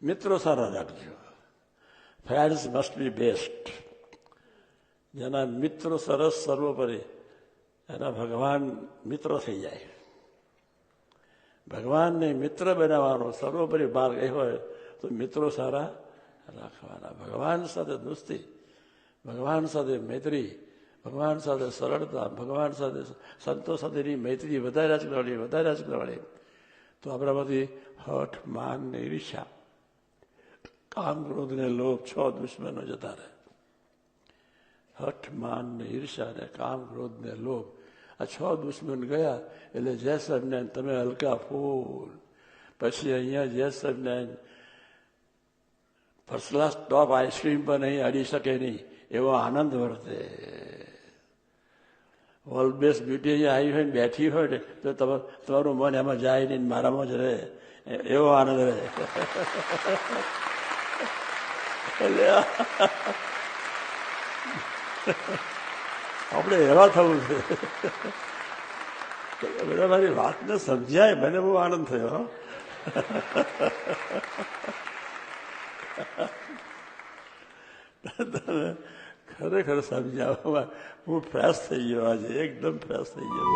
મિત્રો સારા રાખજો. Friends must be best. જેના મિત્રો સરસ સર્વોપરી એના ભગવાન મિત્રો થઈ જાય. ભગવાનને મિત્ર બનાવવાનો સર્વોપરી માર્ગ એ હોય તો મિત્રો સારા રાખવાના. ભગવાન સાથે દોસ્તી, ભગવાન સાથે મૈત્રી, ભગવાન સાથે સરળતા, ભગવાન સાથે સંતો સાથેની મૈત્રી વધારે જ કરવાની. તો આપણામાંથી હઠ, માન ને ઈર્ષ્યા, કામ, ક્રોધ ને લોભ 6 દુશ્મનો જતા રહે. હઠ, માન ને ઈર્ષ્યા ને કામ, ક્રોધ ને લોભ, આ 6 દુશ્મન ગયા એટલે જય સ્વામિનારાયણ તમે હલકા ફૂલ. પછી અહીંયા જય Swaminarayan first class top ice cream પણ અહીં અડી શકે નહીં એવો આનંદ વર્તે. વર્લ્ડ બેસ્ટ બ્યુટી અહીંયા આવી હોય ને બેઠી હોય ને તો તમારું મન એમાં જાય નહીં, મારામાં જ રહે, એવો આનંદ રહે. એટલે આપણે એવા થવું છે. બધા મારી વાતને સમજાય, મને બહુ આનંદ થયો. ખરેખર સમજાવવામાં હું ફ્રેશ થઈ ગયો, આજે એકદમ ફ્રેશ થઈ ગયો.